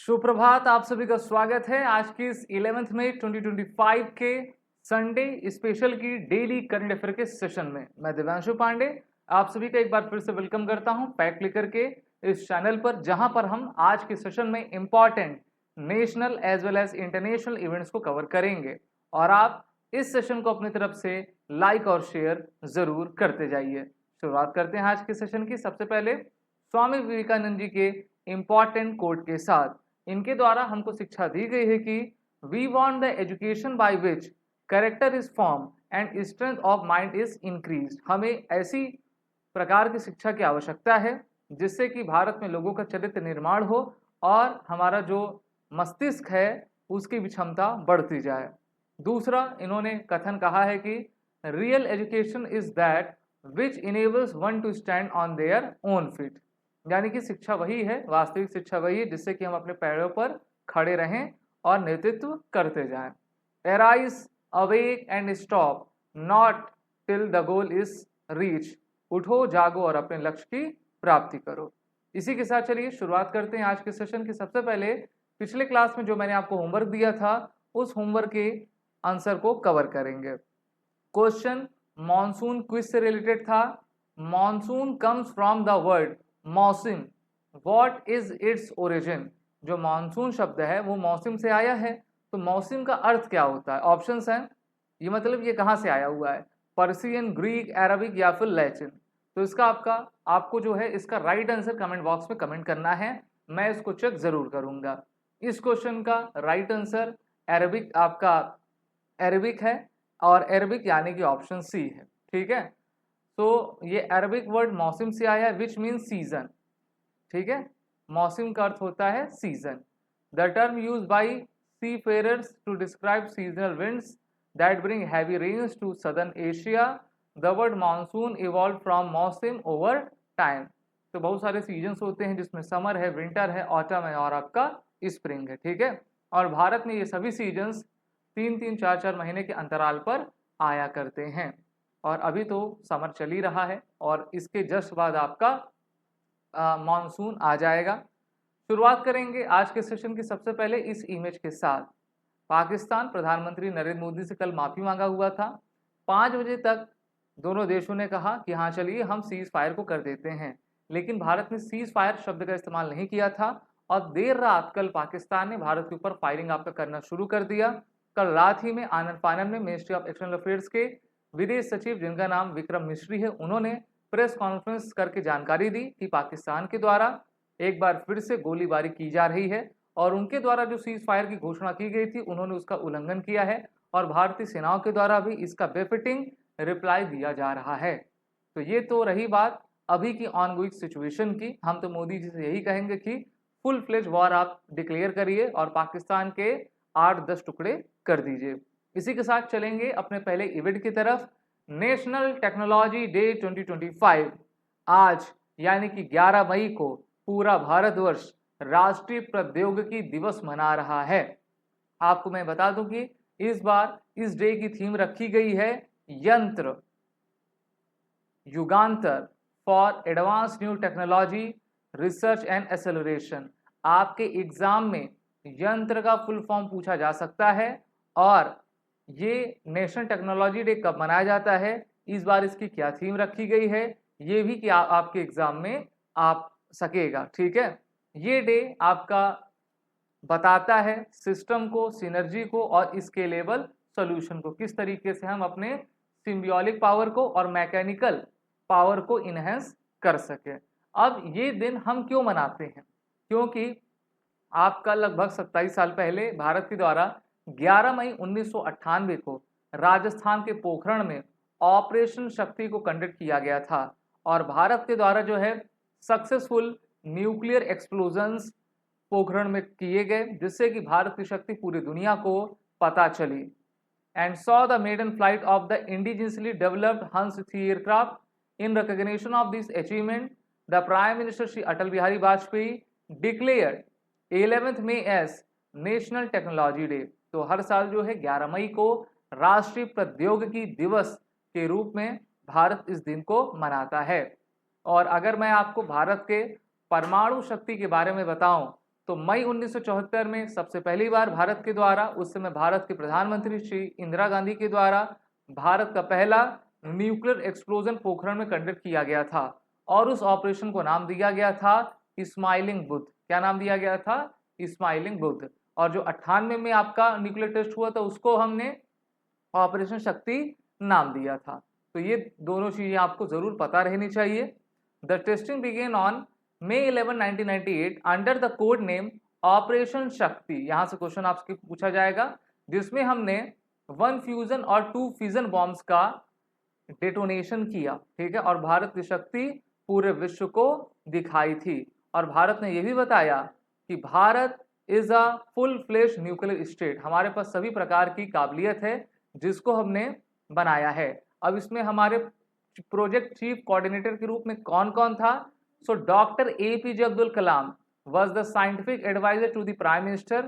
सुप्रभात, आप सभी का स्वागत है आज की इस 11th मई 2025 के संडे स्पेशल की डेली करंट अफेयर के सेशन में। मैं दिव्यांशु पांडे आप सभी का एक बार फिर से वेलकम करता हूं पैक क्लिकर के इस चैनल पर, जहां पर हम आज के सेशन में important national as well as international events को कवर करेंगे और आप इस सेशन को अपनी तरफ से लाइक और शेयर जरूर करते जाइए। शुरुआत करते हैं आज के सेशन की। सबसे पहले स्वामी विवेकानंद जी के इंपॉर्टेंट कोट के साथ। इनके द्वारा हमको शिक्षा दी गई है कि we want the education by which character is form and strength of mind is increase. हमें ऐसी प्रकार की शिक्षा की आवश्यकता है जिससे कि भारत में लोगों का चरित्र निर्माण हो और हमारा जो मस्तिष्क है उसकी भी क्षमता बढ़ती जाए। दूसरा, इन्होंने कथन कहा है कि real education is that which enables one two stand on their own feet. यानी कि शिक्षा वही है, वास्तविक शिक्षा वही है जिससे कि हम अपने पैरों पर खड़े रहें और नेतृत्व करते जाएं। Arise, awake and stop not till the goal is reach. उठो, जागो और अपने लक्ष्य की प्राप्ति करो। इसी के साथ चलिए शुरुआत करते हैं आज के सेशन की। सबसे पहले पिछले क्लास में जो मैंने आपको होमवर्क दिया था उस होमवर्क के आंसर को कवर करेंगे। क्वेश्चन मॉनसून क्विज से रिलेटेड था। Monsoon comes from the word मौसम, व्हाट इज इट्स ओरिजिन। जो मॉनसून शब्द है वो मौसम से आया है, तो मौसम का अर्थ क्या होता है? ऑप्शंस हैं, ये मतलब ये कहाँ से आया हुआ है? पर्सियन, ग्रीक, अरबिक या फिर लैटिन। तो इसका आपको जो है इसका राइट आंसर कमेंट बॉक्स में कमेंट करना है, मैं इसको चेक जरूर करूंगा। इस क्वेश्चन का राइट आंसर अरबिक अरबिक है और अरबिक यानी कि ऑप्शन सी है। ठीक है, तो ये अरबिक वर्ड मौसम से आया है विच मीन सीजन। ठीक है, मौसम का अर्थ होता है season. The term use by seafarers to describe seasonal winds that bring heavy rains to southern Asia. The word monsoon evolve from mausam over time. तो बहुत सारे सीजन्स होते हैं जिसमें समर है, विंटर है, ऑटम है और आपका स्प्रिंग है। ठीक है, और भारत में ये सभी सीजन्स 3-3, 4-4 महीने के अंतराल पर आया करते हैं और अभी तो समर चल ही रहा है और इसके जस्ट बाद आपका मॉनसून आ जाएगा। शुरुआत करेंगे आज के सेशन की सबसे पहले इस इमेज के साथ। पाकिस्तान प्रधानमंत्री नरेंद्र मोदी से कल माफी मांगा हुआ था। 5 बजे तक दोनों देशों ने कहा कि हाँ चलिए हम सीज फायर को कर देते हैं, लेकिन भारत ने सीज फायर शब्द का इस्तेमाल नहीं किया था और देर रात कल पाकिस्तान ने भारत के ऊपर फायरिंग आपका करना शुरू कर दिया। कल रात ही में आनंद फानन में मिनिस्ट्री ऑफ एक्सटर्नल अफेयर्स के विदेश सचिव जिनका नाम विक्रम मिश्री है, उन्होंने प्रेस कॉन्फ्रेंस करके जानकारी दी कि पाकिस्तान के द्वारा एक बार फिर से गोलीबारी की जा रही है और उनके द्वारा जो सीज फायर की घोषणा की गई थी उन्होंने उसका उल्लंघन किया है और भारतीय सेनाओं के द्वारा भी इसका बेफिटिंग रिप्लाई दिया जा रहा है। तो ये तो रही बात अभी की ऑनगोइंग सिचुएशन की। हम तो मोदी जी से यही कहेंगे कि फुल फ्लेज वॉर आप डिक्लेयर करिए और पाकिस्तान के 8-10 टुकड़े कर दीजिए। इसी के साथ चलेंगे अपने पहले इवेंट की तरफ। नेशनल टेक्नोलॉजी डे 2025 आज यानी कि 11 मई को पूरा भारतवर्ष राष्ट्रीय प्रौद्योगिकी दिवस मना रहा है। आपको मैं बता दूं कि इस बार इस डे की थीम रखी गई है Yantra Yugantar for advance new technology research and acceleration. आपके एग्जाम में यंत्र का फुल फॉर्म पूछा जा सकता है और ये नेशनल टेक्नोलॉजी डे कब मनाया जाता है, इस बार इसकी क्या थीम रखी गई है, ये भी कि आपके एग्जाम में आप सकेगा। ठीक है, ये डे आपका बताता है सिस्टम को, सिनर्जी को और स्केलेबल सॉल्यूशन को, किस तरीके से हम अपने सिम्बियोटिक पावर को और मैकेनिकल पावर को इनहेंस कर सके। अब ये दिन हम क्यों मनाते हैं? क्योंकि आपका लगभग 27 साल पहले भारत के द्वारा 11 मई 1998 को राजस्थान के पोखरण में ऑपरेशन शक्ति को कंडक्ट किया गया था और भारत के द्वारा जो है सक्सेसफुल न्यूक्लियर एक्सप्लोजन्स पोखरण में किए गए, जिससे कि भारत की शक्ति पूरी दुनिया को पता चली। And saw the maiden flight of the indigenously developed Hansa 3 aircraft in recognition of this achievement the prime minister Shri Atal Bihari Vajpayee declared 11th May as national technology day. तो हर साल जो है 11 मई को राष्ट्रीय प्रौद्योगिकी दिवस के रूप में भारत इस दिन को मनाता है। और अगर मैं आपको भारत के परमाणु शक्ति के बारे में बताऊं तो मई 1974 में सबसे पहली बार भारत के द्वारा, उस समय भारत के प्रधानमंत्री श्री इंदिरा गांधी के द्वारा भारत का पहला न्यूक्लियर एक्सप्लोजन पोखरण में कंडक्ट किया गया था और उस ऑपरेशन को नाम दिया गया था स्माइलिंग बुद्ध। क्या नाम दिया गया था? स्माइलिंग बुद्ध। और जो 98 में आपका न्यूक्लियर टेस्ट हुआ था उसको हमने ऑपरेशन शक्ति नाम दिया था। तो ये दोनों चीजें आपको जरूर पता रहनी चाहिए। The testing began on May 11, 1998 under the code name operation Shakti. यहां से क्वेश्चन आपसे पूछा जाएगा, जिसमें हमने 1 फ्यूजन और 2 फिजन बॉम्ब्स का डेटोनेशन किया, ठीक है, और भारत की शक्ति पूरे विश्व को दिखाई थी। और भारत ने यह भी बताया कि Bharat is a full fledged nuclear state, हमारे पास सभी प्रकार की काबिलियत है जिसको हमने बनाया है। अब इसमें हमारे प्रोजेक्ट चीफ कोऑर्डिनेटर के रूप में कौन कौन था? So Dr. APJ Abdul Kalam was the scientific advisor to the Prime Minister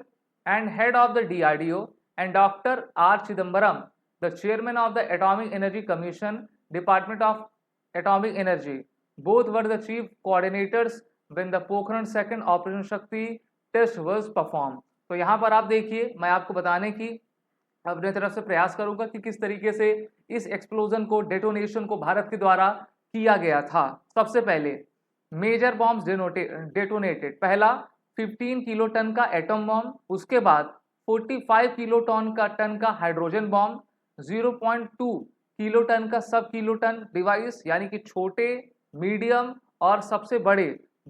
and head of the DRDO, and Dr. R. Chidambaram, the chairman of the Atomic Energy Commission, Department of Atomic Energy. Both were the chief coordinators when the Pokhran Second Operation Shakti test was performed. तो यहाँ पर आप देखिए, मैं आपको बताने की अपने तरफ से प्रयास करूंगा कि किस तरीके से इस एक्सप्लोजन को, डेटोनेशन को भारत के द्वारा किया गया था। सबसे पहले मेजर बॉम्ब्स डेटोनेटेड, पहला 15 किलो टन का एटम बॉम्ब, उसके बाद 45 किलो टन का हाइड्रोजन बॉम्ब, 0.2 किलो टन का सब किलो टन डिवाइस, यानी कि छोटे, मीडियम और सबसे बड़े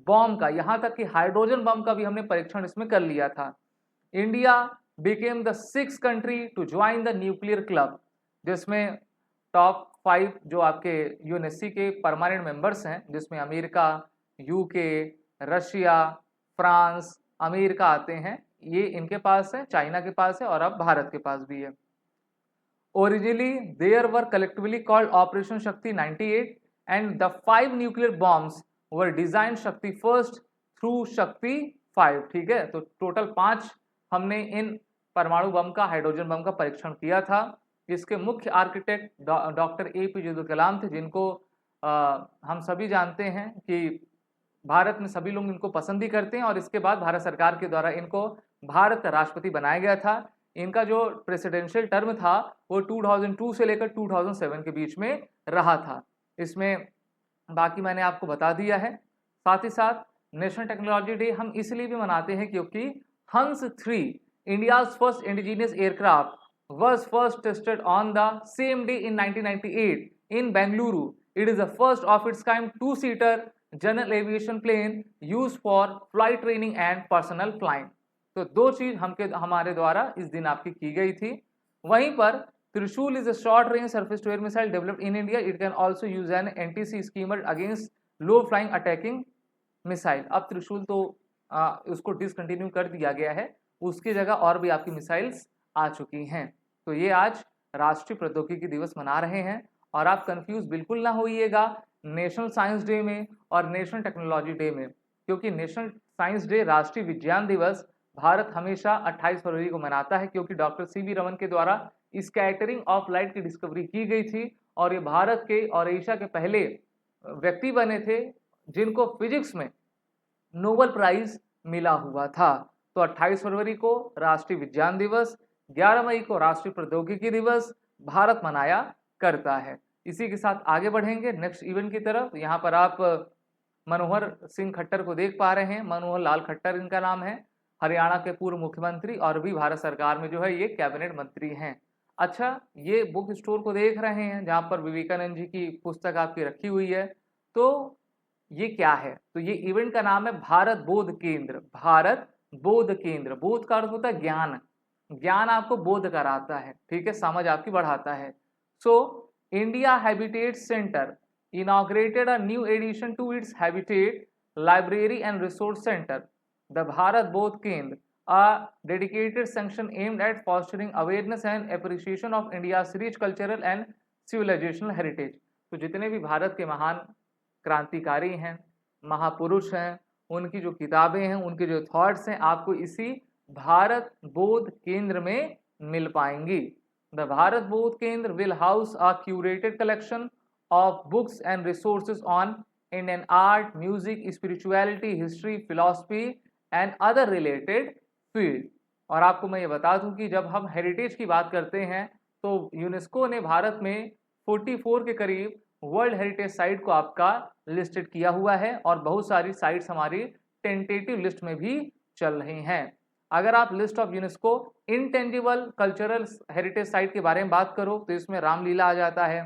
बॉम्ब का, यहां तक कि हाइड्रोजन बॉम्ब का भी हमने परीक्षण इसमें कर लिया था। India became the 6th country to join the nuclear club, जिसमें टॉप 5 जो आपके यूएनएससी के परमानेंट मेंबर्स हैं, जिसमें America, UK, Russia, France, America आते हैं, ये इनके पास है, चाइना के पास है और अब भारत के पास भी है। Originally there were collectively called operation Shakti 98 and the 5 nuclear bombs were design Shakti first through Shakti 5, ठीक है। तो टोटल 5 हमने इन परमाणु बम का, हाइड्रोजन बम का परीक्षण किया था। इसके मुख्य architect doctor APJ Abdul Kalam थे, जिनको हम सभी जानते हैं कि भारत में सभी लोग इनको पसंद ही करते हैं, और इसके बाद भारत सरकार के द्वारा इनको भारत का राष्ट्रपति बनाया गया था। इनका जो प्रेसिडेंशियल टर्म था वो 2002 से लेकर 2007 के बीच में रहा था। इसमें बाकी मैंने आपको बता दिया है। साथ ही साथ नेशनल टेक्नोलॉजी डे हम इसलिए भी मनाते हैं क्योंकि हंस 3, India's first indigenous aircraft, was first tested on the same day in 1998 in Bengaluru. It is the first of its kind 2-seater general aviation plane used for flight training and personal flying. तो दो चीज हमारे द्वारा इस दिन आपकी की गई थी। वहीं पर त्रिशूल is a short range surface to air missile developed in India. It can also use an NTC schemer against low flying attacking missile. अब त्रिशूल तो उसको डिसकंटिन्यू कर दिया गया है, उसकी जगह और भी आपकी मिसाइल्स आ चुकी हैं। तो ये आज राष्ट्रीय प्रौद्योगिकी दिवस मना रहे हैं, और आप कंफ्यूज बिल्कुल ना होइएगा नेशनल साइंस डे में और नेशनल टेक्नोलॉजी डे में, क्योंकि नेशनल साइंस डे, राष्ट्रीय विज्ञान दिवस, भारत हमेशा 28 फरवरी को मनाता है, क्योंकि डॉक्टर CV रमन के द्वारा स्कैटरिंग ऑफ लाइट की डिस्कवरी की गई थी, और ये भारत के और एशिया के पहले व्यक्ति बने थे जिनको फिजिक्स में नोबेल प्राइज मिला हुआ था। तो 28 फरवरी को राष्ट्रीय विज्ञान दिवस, 11 मई को राष्ट्रीय प्रौद्योगिकी दिवस भारत मनाया करता है। इसी के साथ आगे बढ़ेंगे नेक्स्ट इवेंट की तरफ। यहाँ पर आप मनोहर सिंह खट्टर को देख पा रहे हैं। मनोहर लाल खट्टर इनका नाम है, हरियाणा के पूर्व मुख्यमंत्री और भी भारत सरकार में जो है ये कैबिनेट मंत्री हैं। अच्छा, ये बुक स्टोर को देख रहे हैं जहाँ पर विवेकानंद जी की पुस्तक आपकी रखी हुई है। तो ये क्या है? तो ये इवेंट का नाम है भारत बोध केंद्र। भारत बोध केंद्र, बोध का अर्थ होता है ज्ञान, ज्ञान आपको बोध कराता है, ठीक है, समझ आपकी बढ़ाता है। So India habitat centre inaugurated a new addition to its habitat library and resource center, the Bharat Bodh Kendra, a dedicated section aimed at fostering awareness and appreciation of India's rich cultural and civilizational heritage. तो जितने भी भारत के महान क्रांतिकारी हैं, महापुरुष हैं, उनकी जो किताबें हैं, उनके जो थॉट्स हैं, आपको इसी भारत बोध केंद्र में मिल पाएंगी। The Bharat Bodh Kendra will house a curated collection of books and resources on Indian art, music, spirituality, history, philosophy and other related field. और आपको मैं ये बता दूं कि जब हम हेरिटेज की बात करते हैं तो यूनेस्को ने भारत में 44 के करीब वर्ल्ड हेरिटेज साइट को आपका लिस्टेड किया हुआ है और बहुत सारी साइट्स हमारी टेंटेटिव लिस्ट में भी चल रही हैं। अगर आप list of UNESCO intangible cultural heritage site के बारे में बात करो तो इसमें रामलीला आ जाता है,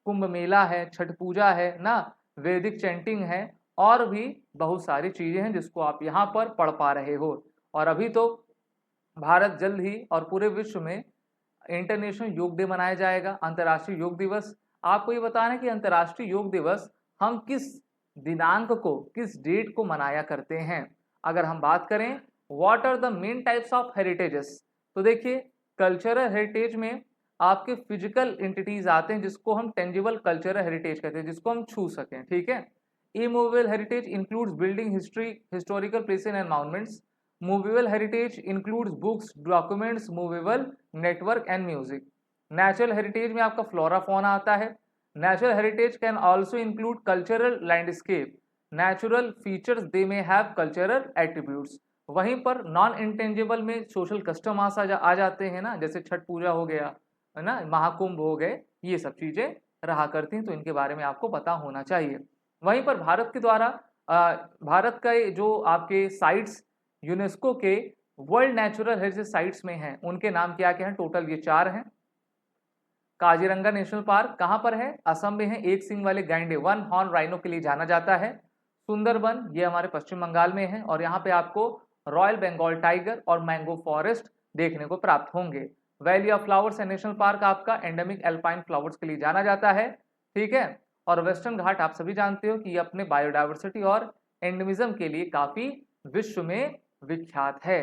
कुंभ मेला है, छठ पूजा है ना, वैदिक चैंटिंग है और भी बहुत सारी चीजें हैं जिसको आप यहाँ पर पढ़ पा रहे हो। और अभी तो भारत जल्द ही और पूरे विश्व में इंटरनेशनल योग डे मनाया जाएगा, अंतर्राष्ट्रीय योग दिवस। आपको ये बताना है कि अंतर्राष्ट्रीय योग दिवस हम किस दिनांक को, किस डेट को मनाया करते हैं। अगर हम बात करें what are the main types of heritages, तो देखिए कल्चरल हेरिटेज में आपके फिजिकल एंटिटीज आते हैं जिसको हम टेंजिबल कल्चरल हेरिटेज कहते हैं, जिसको हम छू सकें, ठीक है। Immovable heritage includes building, history, historical places and monuments. Movable heritage includes books, documents, movable network and music. Natural heritage में आपका फ्लोरा फौना आता है। Natural heritage can also include cultural landscape, natural features they may have cultural attributes. वहीं पर non intangible में social custom आ जाते हैं ना, जैसे छठ पूजा हो गया है ना, महाकुंभ हो गए, ये सब चीजें रहा करती हैं, तो इनके बारे में आपको पता होना चाहिए। वहीं पर भारत के द्वारा भारत का जो आपके साइट्स यूनेस्को के वर्ल्ड नेचुरल हेरिटेज साइट्स में हैं उनके नाम क्या क्या हैं, टोटल ये 4 हैं। काजीरंगा नेशनल पार्क कहाँ पर है, असम में है, एक सिंग वाले गैंडे, वन हॉर्न राइनो के लिए जाना जाता है। सुंदरबन ये हमारे पश्चिम बंगाल में है और यहाँ पे आपको रॉयल बंगाल टाइगर और मैंगो फॉरेस्ट देखने को प्राप्त होंगे। Valley of flowers and national park आपका एंडेमिक एल्पाइन फ्लावर्स के लिए जाना जाता है, ठीक है। और वेस्टर्न घाट आप सभी जानते हो कि ये अपने बायोडाइवर्सिटी और एंडेमिज्म के लिए काफी विश्व में विख्यात है।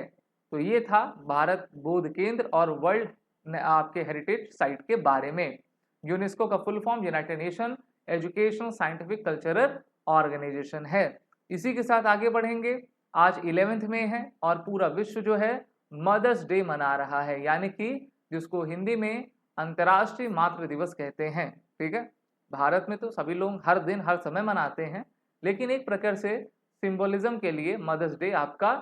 तो ये था भारत बोध केंद्र और वर्ल्ड आपके हेरिटेज साइट के बारे में। यूनेस्को का full form United Nation Educational Scientific Cultural Organization है। इसी के साथ आगे बढ़ेंगे। आज 11th में है और पूरा विश्व जो है मदर्स डे मना रहा है, यानी कि जिसको हिंदी में अंतर्राष्ट्रीय मातृ दिवस कहते हैं, ठीक है। भारत में तो सभी लोग हर दिन हर समय मनाते हैं, लेकिन एक प्रकार से सिंबलिज्म के लिए मदर्स डे आपका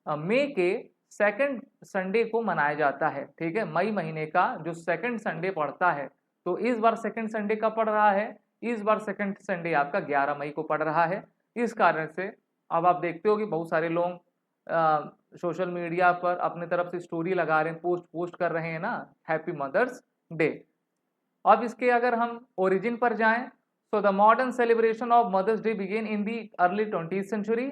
मई के सेकंड संडे को मनाया जाता है, ठीक है। मई महीने का जो सेकंड संडे पड़ता है, तो इस बार सेकंड संडे का पड़ रहा है, इस बार सेकंड संडे आपका 11 मई को पड़ रहा है। इस कारण से अब आप देखते हो कि बहुत सारे लोग सोशल मीडिया पर अपने तरफ से स्टोरी लगा रहे हैं, पोस्ट कर रहे हैं ना, हैप्पी मदर्स डे। अब इसके अगर हम ओरिजिन पर जाएं, so the modern celebration of Mother's Day began in the early 20th century,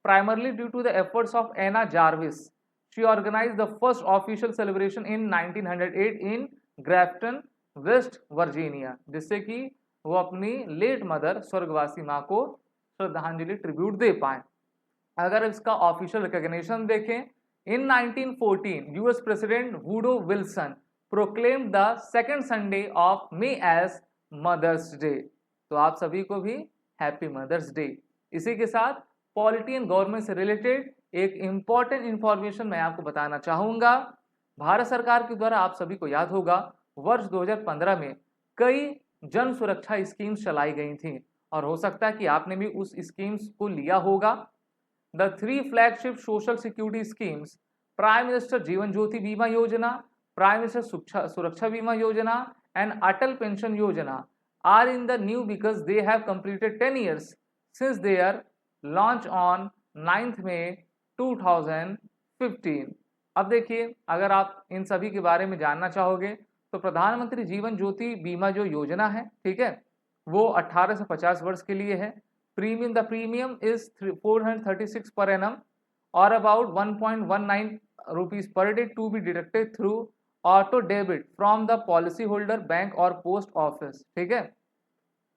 primarily due to the efforts of Anna Jarvis. She organized the first official celebration in 1908 in Grafton, West Virginia, जिससे कि वो अपनी late mother स्वर्गवासी माँ को श्रद्धांजलि tribute दे पाए। अगर इसका ऑफिशियल रिकॉग्निशन देखें, in 1914 US president Woodrow Wilson proclaimed the second Sunday of May as Mother's Day. तो आप सभी को भी हैप्पी मदर्स डे। इसी के साथ पॉलिटी एंड गवर्नमेंट से रिलेटेड एक इंपॉर्टेंट इंफॉर्मेशन मैं आपको बताना चाहूंगा। भारत सरकार के द्वारा आप सभी को याद होगा वर्ष 2015 में कई जन सुरक्षा स्कीम्स चलाई गई थी और हो सकता है कि आपने भी उस स्कीम्स को लिया होगा। The 3 flagship social security schemes, prime minister Jeevan Jyoti बीमा योजना, प्राइम मिनिस्टर सुरक्षा बीमा योजना एंड अटल पेंशन योजना are in the new because they have completed 10 years since their launch on 9th May 2015। अब देखिए अगर आप इन सभी के बारे में जानना चाहोगे तो प्रधानमंत्री जीवन ज्योति बीमा जो योजना है, ठीक है, वो 18 से 50 वर्ष के लिए है। The premium is 436 per annum और about 1.19 rupees per day to be deducted through auto debit from the policy holder bank और पोस्ट ऑफिस, ठीक है।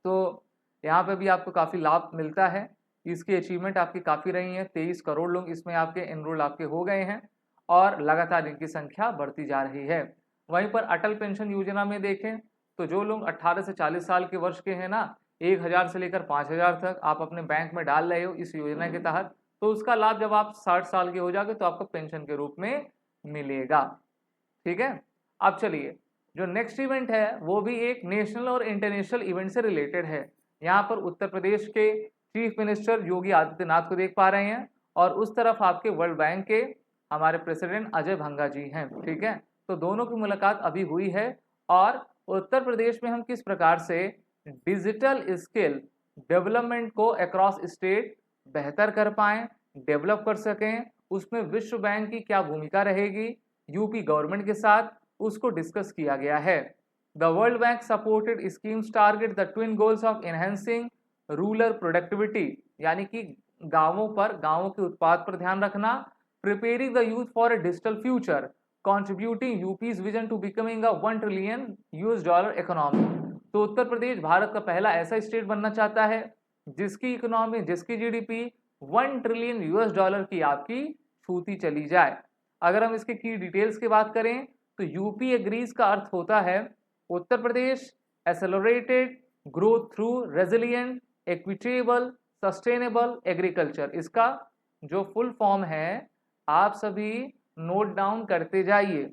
तो यहाँ पे भी आपको काफ़ी लाभ मिलता है। इसकी अचीवमेंट आपकी काफ़ी रही है, 23 करोड़ लोग इसमें आपके एनरोल आपके हो गए हैं और लगातार इनकी संख्या बढ़ती जा रही है। वहीं पर अटल पेंशन योजना में देखें तो जो लोग 18 से 40 साल के वर्ष के हैं ना, 1000 से लेकर 5000 तक आप अपने बैंक में डाल रहे हो इस योजना के तहत, तो उसका लाभ जब आप 60 साल के हो जाओगे तो आपको पेंशन के रूप में मिलेगा, ठीक है। अब चलिए जो नेक्स्ट इवेंट है वो भी एक नेशनल और इंटरनेशनल इवेंट से रिलेटेड है। यहाँ पर उत्तर प्रदेश के चीफ मिनिस्टर योगी आदित्यनाथ को देख पा रहे हैं और उस तरफ आपके वर्ल्ड बैंक के हमारे प्रेसिडेंट अजय भंगा जी हैं, ठीक है। तो दोनों की मुलाकात अभी हुई है और उत्तर प्रदेश में हम किस प्रकार से डिजिटल स्किल डेवलपमेंट को अक्रॉस स्टेट बेहतर कर पाएं, डेवलप कर सकें, उसमें विश्व बैंक की क्या भूमिका रहेगी यूपी गवर्नमेंट के साथ, उसको डिस्कस किया गया है। The World Bank supported schemes target the twin goals of enhancing rural productivity, यानी कि गांवों के उत्पाद पर ध्यान रखना, preparing the youth for a digital future, contributing UP's vision to becoming a $1 trillion economy. तो उत्तर प्रदेश भारत का पहला ऐसा स्टेट बनना चाहता है जिसकी इकोनॉमी, जिसकी जीडीपी $1 ट्रिलियन की आपकी छूती चली जाए। अगर हम इसके की डिटेल्स की बात करें तो यूपी एग्रीज का अर्थ होता है Uttar Pradesh accelerated growth through resilient equitable sustainable agriculture. इसका जो फुल फॉर्म है आप सभी नोट डाउन करते जाइए।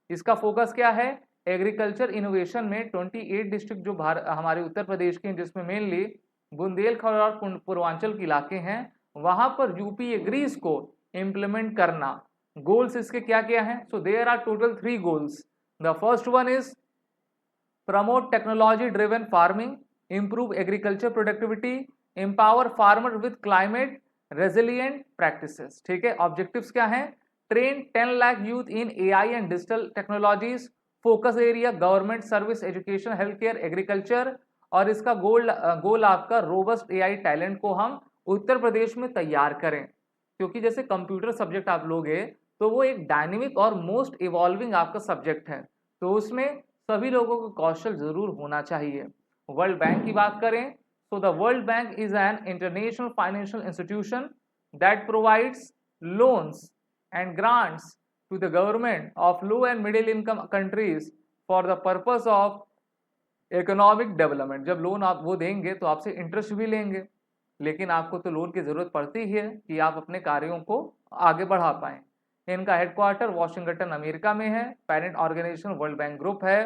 इसका फोकस क्या है? एग्रीकल्चर इनोवेशन में 28 डिस्ट्रिक्ट जो हमारे उत्तर प्रदेश के हैं, जिसमें मेनली बुंदेलखंड और पूर्वांचल के इलाके हैं, वहां पर यूपी एग्रीज को इम्प्लीमेंट करना। गोल्स इसके क्या क्या हैं? So there are total 3 goals. The first one is promote technology driven farming, improve agriculture productivity, empower farmer with climate resilient practices. ठीक है, ऑब्जेक्टिव्स क्या हैं? Train 10 lakh youth in AI and digital technologies, focus area government service education health care agriculture, और इसका गोल आपका robust AI talent को हम उत्तर प्रदेश में तैयार करें, क्योंकि जैसे कंप्यूटर सब्जेक्ट आप लोगे तो वो एक डायनेमिक और मोस्ट इवॉल्विंग आपका सब्जेक्ट है, तो उसमें सभी लोगों को कौशल जरूर होना चाहिए। वर्ल्ड बैंक की बात करें तो the World bank is an international financial institution that provides loans and grants to the government of low and middle income countries for the purpose of economic development। जब लोन आप वो देंगे तो आपसे इंटरेस्ट भी लेंगे, लेकिन आपको तो लोन की जरूरत पड़ती ही है कि आप अपने कार्यों को आगे बढ़ा पाएं। इनका हेडक्वार्टर वॉशिंगटन अमेरिका में है। Parent organisation World Bank group है।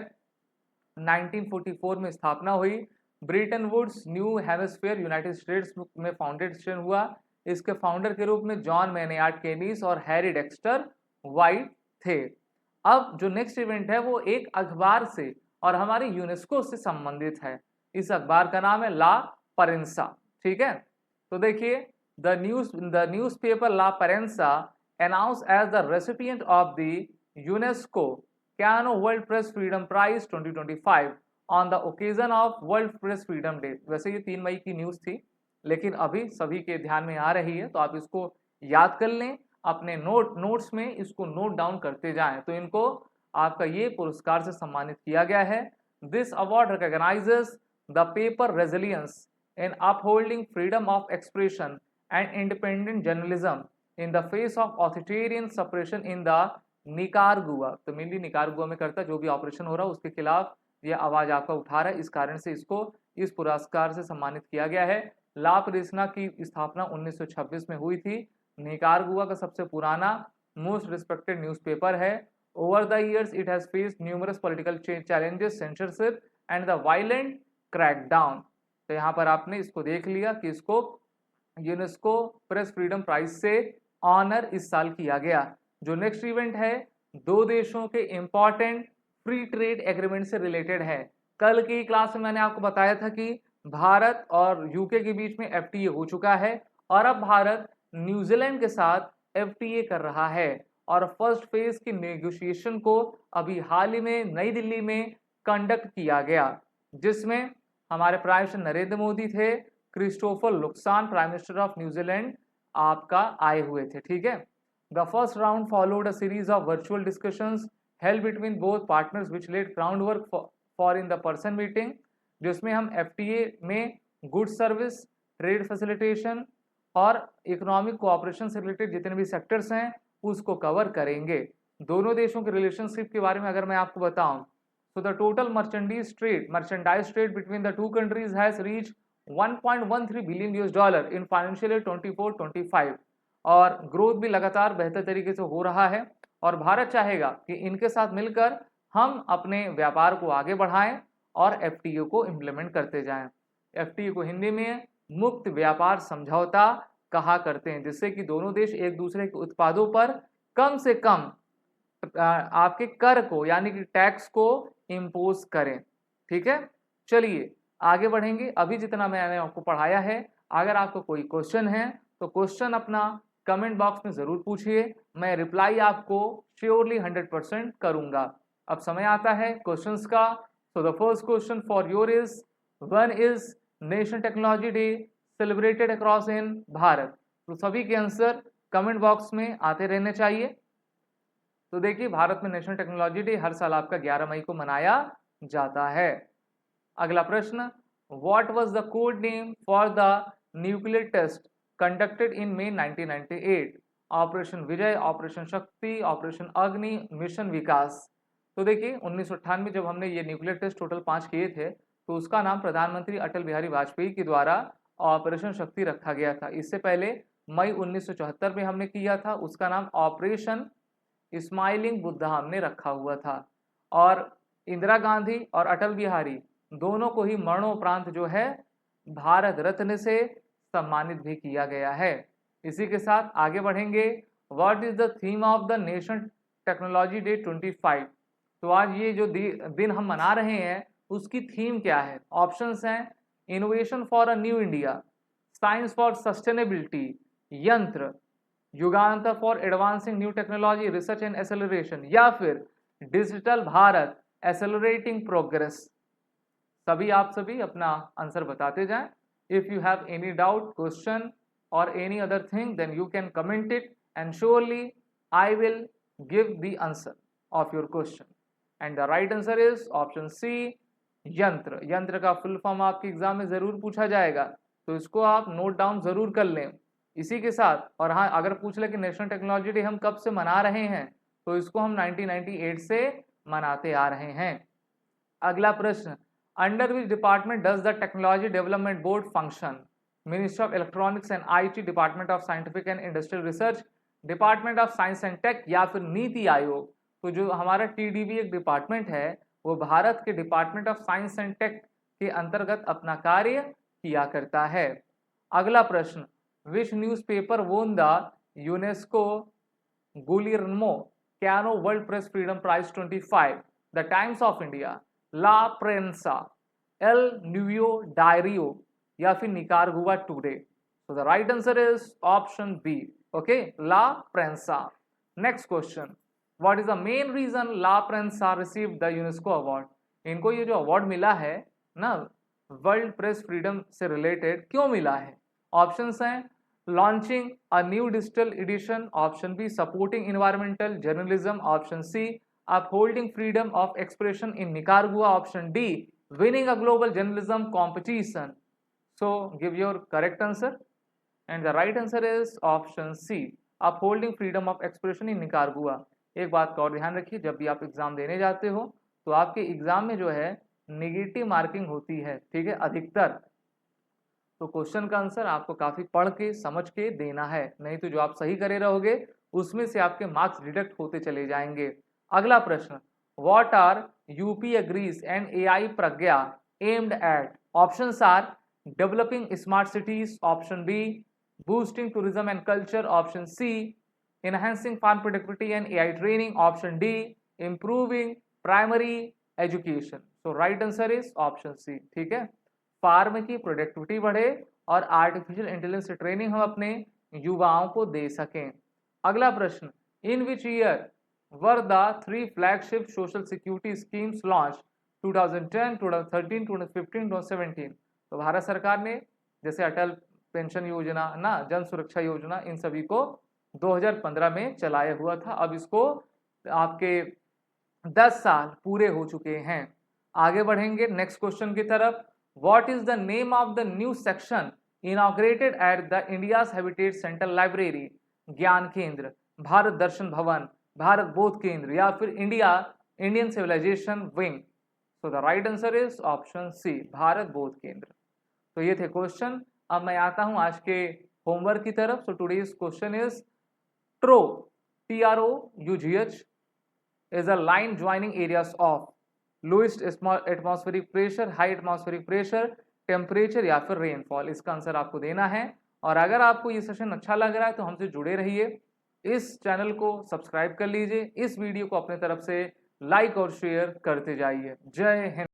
1944 में स्थापना हुई। Bretton Woods New Hemisphere United States में फाउंडेशन हुआ। इसके फाउंडर के रूप में जॉन मैनियार्ड केनीस और हैरी डेक्स्टर वाइट थे। अब जो नेक्स्ट इवेंट है वो एक अखबार से और हमारे यूनेस्को से संबंधित है। इस अखबार का नाम है ला परेंसा। ठीक है, तो देखिए the newspaper La Prensa announce as the recipient of the UNESCO Cano World press Freedom Prize 2025 on the occasion of World press Freedom Day. वैसे ये 3 मई की न्यूज़ थी, लेकिन अभी सभी के ध्यान में आ रही है, तो आप इसको याद कर लें, अपने नोट्स में इसको नोट डाउन करते जाएं। तो इनको आपका ये पुरस्कार से सम्मानित किया गया है। This award recognises the paper resilience in upholding freedom of expression and independent journalism in the face of authoritarian suppression in the Nicaragua. तो मेनली निकारागुआ में करता जो भी ऑपरेशन हो रहा है उसके खिलाफ ये आवाज आपका उठा रहा है, इस कारण से इसको इस पुरस्कार से सम्मानित किया गया है। ला परेंसा की स्थापना 1926 में हुई थी। निकारागुआ का सबसे पुराना मोस्ट रिस्पेक्टेड न्यूज़पेपर है। Over the years it has faced numerous political challenges, censorship and the violent crackdown. तो यहाँ पर आपने इसको देख लिया कि इसको यूनेस्को प्रेस फ्रीडम प्राइज से ऑनर इस साल किया गया। जो नेक्स्ट इवेंट है 2 देशों के इंपॉर्टेंट फ्री ट्रेड एग्रीमेंट से रिलेटेड है। कल की क्लास में मैंने आपको बताया था कि भारत और यूके के बीच में एफटीए हो चुका है और अब भारत न्यूजीलैंड के साथ एफटीए कर रहा है और फर्स्ट फेज की नेगोशिएशन को अभी हाल ही में नई दिल्ली में कंडक्ट किया गया, जिसमें हमारे प्राइम मिनिस्टर नरेंद्र मोदी थे, Christopher Luxon prime minister of New Zealand आपका आए हुए थे। ठीक है, the first round followed a series of virtual discussions held between both partners which led ground work for in the person meeting, जिसमें हम एफटीए में गुड सर्विस, ट्रेड फैसिलिटेशन और इकोनॉमिक कोऑपरेशन से रिलेटेड जितने भी सेक्टर्स हैं उसको cover करेंगे। दोनों देशों के रिलेशनशिप के बारे में अगर मैं आपको बताऊं तो the total merchandise trade between the 2 countries has reach $1.13 billion in financial year 24-25 और ग्रोथ भी लगातार बेहतर तरीके से हो रहा है और भारत चाहेगा कि इनके साथ मिलकर हम अपने व्यापार को आगे बढ़ाएं और एफटीए को इम्प्लीमेंट करते जाएं। एफटीए को हिंदी में मुक्त व्यापार समझौता कहा करते हैं, जिससे कि दोनों देश एक दूसरे के उत्पादों पर कम से कम आपके कर को यानी कि टैक्स को इम्पोज करें। ठीक है, चलिए आगे बढ़ेंगे। अभी जितना मैंने आपको पढ़ाया है, अगर आपको कोई क्वेश्चन है तो क्वेश्चन अपना कमेंट बॉक्स में जरूर पूछिए, मैं रिप्लाई आपको श्योरली 100% करूंगा। अब समय आता है क्वेश्चंस का। So the first question for your is, one is national technology day celebrated across in Bharat. तो सभी के आंसर कमेंट बॉक्स में आते रहने चाहिए। तो देखिए, भारत में नेशनल टेक्नोलॉजी डे हर साल आपका 11 मई को मनाया जाता है। अगला प्रश्न, what was the code name for the nuclear test conducted in May 1998? Operation Vijay, operation Shakti, operation Agni, mission Vikas. तो देखिए 1998 जब हमने ये न्यूक्लियर टेस्ट टोटल 5 किए थे, तो उसका नाम प्रधानमंत्री अटल बिहारी वाजपेयी के द्वारा ऑपरेशन शक्ति रखा गया था। इससे पहले मई 1974 में हमने किया था, उसका नाम ऑपरेशन स्माइलिंग बुद्धा हमने रखा हुआ था। और इंदिरा गांधी और अटल बिहारी दोनों को ही मरणोपरांत जो है भारत रत्न से सम्मानित भी किया गया है। इसी के साथ आगे बढ़ेंगे। What is the theme of the national technology day 25? तो आज ये जो दिन हम मना रहे हैं उसकी थीम क्या है? ऑप्शंस हैं innovation for a new India, science for sustainability, Yantra, Yugantar for advancing new technology research and acceleration, या फिर डिजिटल भारत एक्सेलरेटिंग प्रोग्रेस। सभी आप सभी अपना आंसर बताते जाएं। If you have any doubt, question और any other thing, then you can comment it and surely I will give the answer of your question. And the right answer is option C, Yantra. Yantra का full form आपके exam में जरूर पूछा जाएगा, तो इसको आप नोट डाउन जरूर कर लें। इसी के साथ, और हाँ, अगर पूछ ले कि नेशनल टेक्नोलॉजी डे हम कब से मना रहे हैं, तो इसको हम 1998 से मनाते आ रहे हैं। अगला प्रश्न, under which department does the technology development board function? Ministry of electronics and IT, department of scientific and industrial research, department of science and tech, या फिर नीति आयोग। तो जो हमारा टीडीबी एक डिपार्टमेंट है, वो भारत के department of science and tech के अंतर्गत अपना कार्य किया करता है। अगला प्रश्न, which newspaper won the UNESCO Guillermo Cano World press Freedom Prize 25? The Times of India, La Prensa, El Nuevo Diario, या फिर Nicaragua today. So the right answer is option B, okay, La Prensa. Next question, what is the main reason La Prensa receive the UNESCO award? इनको ये जो award मिला है ना world press freedom से related, क्यों मिला है? ऑप्शंस हैं launching a new digital edition, option B supporting environmental journalism, option C upholding freedom of expression in Nicaragua, option D winning a global journalism competition. So give your correct answer, and the right answer is option C, upholding freedom of expression in Nicaragua. एक बात का और ध्यान रखिए, जब भी आप exam देने जाते हो तो आपके एग्जाम में जो है नेगेटिव मार्किंग होती है, ठीक है, अधिकतर। तो क्वेश्चन का आंसर आपको काफी पढ़ के समझ के देना है, नहीं तो जो आप सही करे रहोगे उसमें से आपके मार्क्स डिडक्ट होते चले जाएंगे। अगला प्रश्न, what are UP AGREES and AI Pragya aimed at? Options are developing smart cities, option B boosting tourism and culture, option C enhancing farm productivity and AI training, option D improving primary education. So right answer is option C, ठीक है, farm की productivity बढ़े और artificial intelligence training हम अपने युवाओं को दे सकें। अगला प्रश्न, in which year were the 3 flagship social security schemes launch? 2010, 2013, 2015, 2017। तो भारत सरकार ने जैसे अटल पेंशन योजना ना, जन सुरक्षा योजना, इन सभी को 2015 में चलाया हुआ था। अब इसको आपके 10 साल पूरे हो चुके हैं। आगे बढ़ेंगे नेक्स्ट क्वेश्चन की तरफ। What is the name of the new section inaugurated at the India's habitat centre library? ज्ञान केंद्र, भारत दर्शन भवन, भारत बोध केंद्र, या फिर Indian civilisation wing. So the right answer is option C, Bharat Bodh Kendra. तो ये थे क्वेश्चन। अब मैं आता हूं आज के होमवर्क की तरफ। So today's question is trough, TROUGH is a line joining areas of lowest atmospheric pressure, high atmospheric pressure, temperature, या फिर रेनफॉल। इसका आंसर आपको देना है और अगर आपको ये सेशन अच्छा लग रहा है तो हमसे जुड़े रहिए, इस चैनल को सब्सक्राइब कर लीजिए, इस वीडियो को अपने तरफ से लाइक और शेयर करते जाइए। जय हिंद।